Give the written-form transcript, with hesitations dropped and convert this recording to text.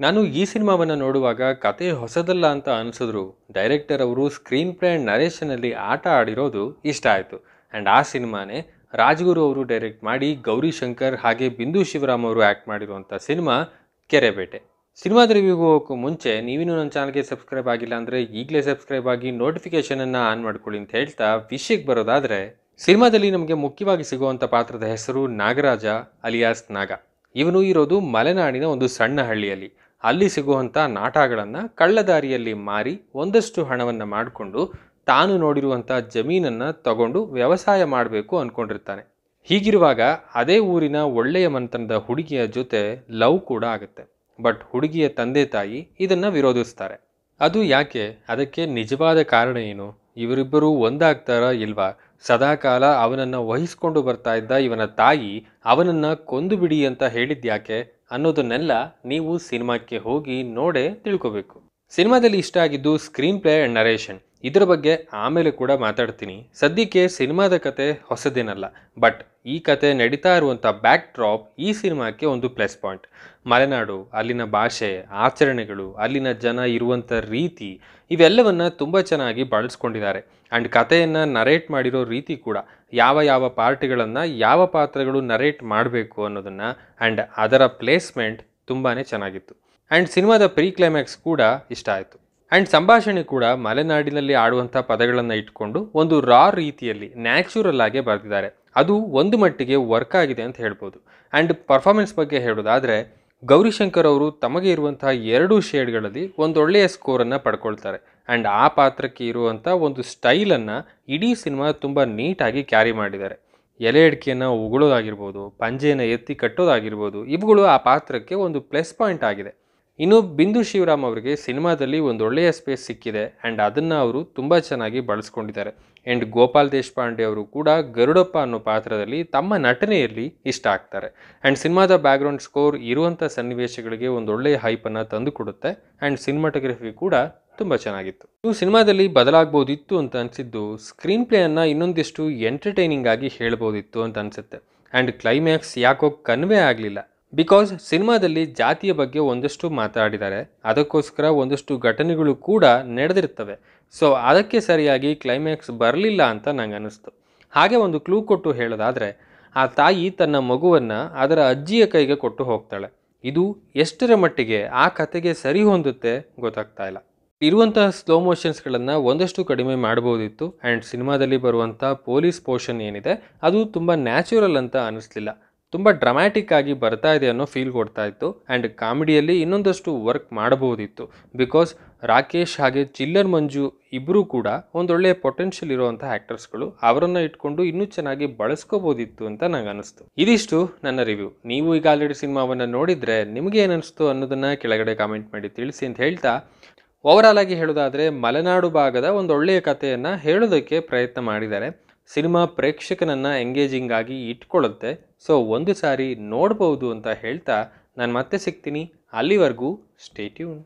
ನಾನು ಈ ಸಿನಿಮಾವನ್ನು ನೋಡುವಾಗ ಕತೆ ಹೊಸದಲ್ಲ ಅಂತ ಅನಿಸಿದ್ರು ಡೈರೆಕ್ಟರ್ ಅವರು ಸ್ಕ್ರೀನ್ ಪ್ಲೇ ಆ್ಯಂಡ್ ನರೇಷನಲ್ಲಿ ಆಟ ಆಡಿರೋದು ಇಷ್ಟ ಆಯಿತು. ಆ್ಯಂಡ್ ಆ ಸಿನಿಮಾನೇ ರಾಜ್ಗುರು ಅವರು ಡೈರೆಕ್ಟ್ ಮಾಡಿ ಗೌರಿ ಶಂಕರ್ ಹಾಗೆ ಬಿಂದು ಶಿವರಾಮ್ ಅವರು ಆ್ಯಕ್ಟ್ ಮಾಡಿರುವಂಥ ಸಿನಿಮಾ ಕೆರೆಬೇಟೆ. ಸಿನಿಮಾದ ರಿವ್ಯೂಗೆ ಹೋಗೋಕ್ಕೂ ಮುಂಚೆ ನೀವಿನ್ನೂ ನನ್ನ ಚಾನಲ್ಗೆ ಸಬ್ಸ್ಕ್ರೈಬ್ ಆಗಿಲ್ಲ ಅಂದರೆ ಈಗಲೇ ಸಬ್ಸ್ಕ್ರೈಬ್ ಆಗಿ ನೋಟಿಫಿಕೇಷನನ್ನು ಆನ್ ಮಾಡ್ಕೊಳ್ಳಿ ಅಂತ ಹೇಳ್ತಾ ವಿಷಯಕ್ಕೆ ಬರೋದಾದರೆ, ಸಿನಿಮಾದಲ್ಲಿ ನಮಗೆ ಮುಖ್ಯವಾಗಿ ಸಿಗುವಂಥ ಪಾತ್ರದ ಹೆಸರು ನಾಗರಾಜ ಅಲಿಯಾಸ್ ನಾಗ. ಇವನು ಇರೋದು ಮಲೆನಾಡಿನ ಒಂದು ಸಣ್ಣ ಹಳ್ಳಿಯಲ್ಲಿ. ಅಲ್ಲಿ ಸಿಗುವಂಥ ನಾಟಗಳನ್ನು ಕಳ್ಳದಾರಿಯಲ್ಲಿ ಮಾರಿ ಒಂದಷ್ಟು ಹಣವನ್ನು ಮಾಡಿಕೊಂಡು ತಾನು ನೋಡಿರುವಂಥ ಜಮೀನನ್ನು ತಗೊಂಡು ವ್ಯವಸಾಯ ಮಾಡಬೇಕು ಅಂದ್ಕೊಂಡಿರ್ತಾನೆ. ಹೀಗಿರುವಾಗ ಅದೇ ಊರಿನ ಒಳ್ಳೆಯ ಮನೆತನದ ಹುಡುಗಿಯ ಜೊತೆ ಲವ್ ಕೂಡ ಆಗುತ್ತೆ. ಬಟ್ ಹುಡುಗಿಯ ತಂದೆ ತಾಯಿ ಇದನ್ನು ವಿರೋಧಿಸ್ತಾರೆ. ಅದು ಯಾಕೆ? ಅದಕ್ಕೆ ನಿಜವಾದ ಕಾರಣ ಏನು? ಇವರಿಬ್ಬರು ಒಂದಾಗ್ತಾರಾ ಇಲ್ವಾ? ಸದಾಕಾಲ ಅವನನ್ನು ವಹಿಸ್ಕೊಂಡು ಬರ್ತಾ ಇದ್ದ ಇವನ ತಾಯಿ ಅವನನ್ನು ಕೊಂದು ಬಿಡಿ ಅಂತ ಹೇಳಿದ್ಯಾಕೆ ಅನ್ನೋದನ್ನೆಲ್ಲ ನೀವು ಸಿನಿಮಾಕ್ಕೆ ಹೋಗಿ ನೋಡೇ ತಿಳ್ಕೋಬೇಕು. ಸಿನಿಮಾದಲ್ಲಿ ಇಷ್ಟ ಆಗಿದ್ದು ಸ್ಕ್ರೀನ್ ಪ್ಲೇ ಆ್ಯಂಡ್ ನರೇಷನ್. ಇದರ ಬಗ್ಗೆ ಆಮೇಲೆ ಕೂಡ ಮಾತಾಡ್ತೀನಿ. ಸದ್ಯಕ್ಕೆ ಸಿನಿಮಾದ ಕತೆ ಹೊಸದೇನಲ್ಲ, ಬಟ್ ಈ ಕತೆ ನಡೀತಾ ಇರುವಂಥ ಬ್ಯಾಕ್ ಡ್ರಾಪ್ ಈ ಸಿನಿಮಾಕ್ಕೆ ಒಂದು ಪ್ಲಸ್ ಪಾಯಿಂಟ್. ಮಲೆನಾಡು, ಅಲ್ಲಿನ ಭಾಷೆ, ಆಚರಣೆಗಳು, ಅಲ್ಲಿನ ಜನ ಇರುವಂಥ ರೀತಿ, ಇವೆಲ್ಲವನ್ನು ತುಂಬ ಚೆನ್ನಾಗಿ ಬಳಸ್ಕೊಂಡಿದ್ದಾರೆ. ಆ್ಯಂಡ್ ಕಥೆಯನ್ನು ನರೇಟ್ ಮಾಡಿರೋ ರೀತಿ ಕೂಡ, ಯಾವ ಯಾವ ಪಾರ್ಟಿಗಳನ್ನು ಯಾವ ಪಾತ್ರಗಳು ನರೇಟ್ ಮಾಡಬೇಕು ಅನ್ನೋದನ್ನು ಆ್ಯಂಡ್ ಅದರ ಪ್ಲೇಸ್ಮೆಂಟ್ ತುಂಬಾ ಚೆನ್ನಾಗಿತ್ತು. ಆ್ಯಂಡ್ ಸಿನಿಮಾದ ಪ್ರೀ ಕ್ಲೈಮ್ಯಾಕ್ಸ್ ಕೂಡ ಇಷ್ಟ ಆಯಿತು. ಆ್ಯಂಡ್ ಸಂಭಾಷಣೆ ಕೂಡ ಮಲೆನಾಡಿನಲ್ಲಿ ಆಡುವಂಥ ಪದಗಳನ್ನು ಇಟ್ಕೊಂಡು ಒಂದು ರಾ ರೀತಿಯಲ್ಲಿ ನ್ಯಾಚುರಲ್ ಆಗಿ ಬರೆದಿದ್ದಾರೆ. ಅದು ಒಂದು ಮಟ್ಟಿಗೆ ವರ್ಕ್ ಆಗಿದೆ ಅಂತ ಹೇಳ್ಬೋದು. ಆ್ಯಂಡ್ ಪರ್ಫಾರ್ಮೆನ್ಸ್ ಬಗ್ಗೆ ಹೇಳೋದಾದರೆ, ಗೌರಿಶಂಕರ್ ಅವರು ತಮಗೆ ಇರುವಂಥ 2 ಶೇಡ್ಗಳಲ್ಲಿ ಒಂದೊಳ್ಳೆಯ ಸ್ಕೋರನ್ನು ಪಡ್ಕೊಳ್ತಾರೆ. ಆ್ಯಂಡ್ ಆ ಪಾತ್ರಕ್ಕೆ ಇರುವಂಥ ಒಂದು ಸ್ಟೈಲನ್ನು ಇಡೀ ಸಿನಿಮಾ ತುಂಬ ನೀಟಾಗಿ ಕ್ಯಾರಿ ಮಾಡಿದ್ದಾರೆ. ಎಲೆ ಅಡಿಕೆಯನ್ನು ಉಗುಳೋದಾಗಿರ್ಬೋದು, ಪಂಜೆಯನ್ನು ಎತ್ತಿ ಕಟ್ಟೋದಾಗಿರ್ಬೋದು, ಇವುಗಳು ಆ ಪಾತ್ರಕ್ಕೆ ಒಂದು ಪ್ಲಸ್ ಪಾಯಿಂಟ್ ಆಗಿದೆ. ಇನ್ನು ಬಿಂದು ಶಿವರಾಮ್ ಅವರಿಗೆ ಸಿನಿಮಾದಲ್ಲಿ ಒಂದು ಒಳ್ಳೆಯ ಸ್ಪೇಸ್ ಸಿಕ್ಕಿದೆ ಆ್ಯಂಡ್ ಅದನ್ನು ಅವರು ತುಂಬ ಚೆನ್ನಾಗಿ ಬಳಸ್ಕೊಂಡಿದ್ದಾರೆ. ಆ್ಯಂಡ್ ಗೋಪಾಲ್ ದೇಶಪಾಂಡೆ ಅವರು ಕೂಡ ಗರುಡಪ್ಪ ಅನ್ನೋ ಪಾತ್ರದಲ್ಲಿ ತಮ್ಮ ನಟನೆಯಲ್ಲಿ ಇಷ್ಟ ಆಗ್ತಾರೆ. ಆ್ಯಂಡ್ ಸಿನಿಮಾದ ಬ್ಯಾಕ್ಗ್ರೌಂಡ್ ಸ್ಕೋರ್ ಇರುವಂಥ ಸನ್ನಿವೇಶಗಳಿಗೆ ಒಂದು ಒಳ್ಳೆಯ ಹೈಪನ್ನು ತಂದು ಕೊಡುತ್ತೆ. ಆ್ಯಂಡ್ ಸಿನಿಮಾಟೋಗ್ರಫಿ ಕೂಡ ತುಂಬ ಚೆನ್ನಾಗಿತ್ತು. ನೀವು ಸಿನಿಮಾದಲ್ಲಿ ಬದಲಾಗ್ಬೋದಿತ್ತು ಅಂತ ಅನಿಸಿದ್ದು ಸ್ಕ್ರೀನ್ ಪ್ಲೇಯನ್ನು ಇನ್ನೊಂದಿಷ್ಟು ಎಂಟರ್ಟೈನಿಂಗ್ ಆಗಿ ಹೇಳ್ಬೋದಿತ್ತು ಅಂತ ಅನಿಸುತ್ತೆ. ಆ್ಯಂಡ್ ಕ್ಲೈಮ್ಯಾಕ್ಸ್ ಯಾಕೋ ಕನ್ವೆ ಆಗಲಿಲ್ಲ. ಬಿಕಾಸ್ ಸಿನಿಮಾದಲ್ಲಿ ಜಾತಿಯ ಬಗ್ಗೆ ಒಂದಷ್ಟು ಮಾತಾಡಿದ್ದಾರೆ, ಅದಕ್ಕೋಸ್ಕರ ಒಂದಷ್ಟು ಘಟನೆಗಳು ಕೂಡ ನಡೆದಿರ್ತವೆ. ಸೊ ಅದಕ್ಕೆ ಸರಿಯಾಗಿ ಕ್ಲೈಮ್ಯಾಕ್ಸ್ ಬರಲಿಲ್ಲ ಅಂತ ನಂಗೆ ಅನ್ನಿಸ್ತು. ಹಾಗೆ ಒಂದು ಕ್ಲೂ ಕೊಟ್ಟು ಹೇಳೋದಾದರೆ, ಆ ತಾಯಿ ತನ್ನ ಮಗುವನ್ನು ಅದರ ಅಜ್ಜಿಯ ಕೈಗೆ ಕೊಟ್ಟು ಹೋಗ್ತಾಳೆ. ಇದು ಎಷ್ಟರ ಮಟ್ಟಿಗೆ ಆ ಕತೆಗೆ ಸರಿ ಹೊಂದುತ್ತೆ ಗೊತ್ತಾಗ್ತಾ ಇಲ್ಲ. ಇರುವಂತಹ ಸ್ಲೋ ಮೋಷನ್ಸ್ಗಳನ್ನು ಒಂದಷ್ಟು ಕಡಿಮೆ ಮಾಡ್ಬೋದಿತ್ತು. ಆ್ಯಂಡ್ ಸಿನಿಮಾದಲ್ಲಿ ಬರುವಂಥ ಪೊಲೀಸ್ ಪೋರ್ಷನ್ ಏನಿದೆ ಅದು ತುಂಬ ನ್ಯಾಚುರಲ್ ಅಂತ ಅನ್ನಿಸ್ಲಿಲ್ಲ. ತುಂಬ ಡ್ರಾಮ್ಯಾಟಿಕ್ ಆಗಿ ಬರ್ತಾ ಇದೆ ಅನ್ನೋ ಫೀಲ್ ಕೊಡ್ತಾ ಇತ್ತು. ಆ್ಯಂಡ್ ಕಾಮಿಡಿಯಲ್ಲಿ ಇನ್ನೊಂದಷ್ಟು ವರ್ಕ್ ಮಾಡಬಹುದಿತ್ತು. ಬಿಕಾಸ್ ರಾಕೇಶ್ ಹಾಗೆ ಚಿಲ್ಲರ್ ಮಂಜು ಇಬ್ಬರೂ ಕೂಡ ಒಂದೊಳ್ಳೆಯ ಪೊಟೆನ್ಷಿಯಲ್ ಇರುವಂಥ ಆ್ಯಕ್ಟರ್ಸ್ಗಳು. ಅವರನ್ನು ಇಟ್ಕೊಂಡು ಇನ್ನೂ ಚೆನ್ನಾಗಿ ಬಳಸ್ಕೋಬೋದಿತ್ತು ಅಂತ ನಂಗೆ ಅನಿಸ್ತು. ಇದಿಷ್ಟು ನನ್ನ ರಿವ್ಯೂ. ನೀವು ಈಗ ಆಲ್ರೆಡಿ ಸಿನಿಮಾವನ್ನು ನೋಡಿದರೆ ನಿಮಗೆ ಏನನ್ನಿಸ್ತು ಅನ್ನೋದನ್ನು ಕೆಳಗಡೆ ಕಾಮೆಂಟ್ ಮಾಡಿ ತಿಳಿಸಿ ಅಂತ ಹೇಳ್ತಾ, ಓವರಾಲ್ ಆಗಿ ಹೇಳೋದಾದರೆ ಮಲೆನಾಡು ಭಾಗದ ಒಂದು ಒಳ್ಳೆಯ ಕಥೆಯನ್ನು ಹೇಳೋದಕ್ಕೆ ಪ್ರಯತ್ನ ಮಾಡಿದ್ದಾರೆ. ಸಿನಿಮಾ ಪ್ರೇಕ್ಷಕನನ್ನು ಎಂಗೇಜಿಂಗ್ ಆಗಿ ಇಟ್ಕೊಳ್ಳುತ್ತೆ. ಸೊ ಒಂದು ಸಾರಿ ನೋಡ್ಬೋದು ಅಂತ ಹೇಳ್ತಾ ನಾನು ಮತ್ತೆ ಸಿಗ್ತೀನಿ. ಅಲ್ಲಿವರೆಗೂ ಸ್ಟೇ ಟ್ಯೂನ್.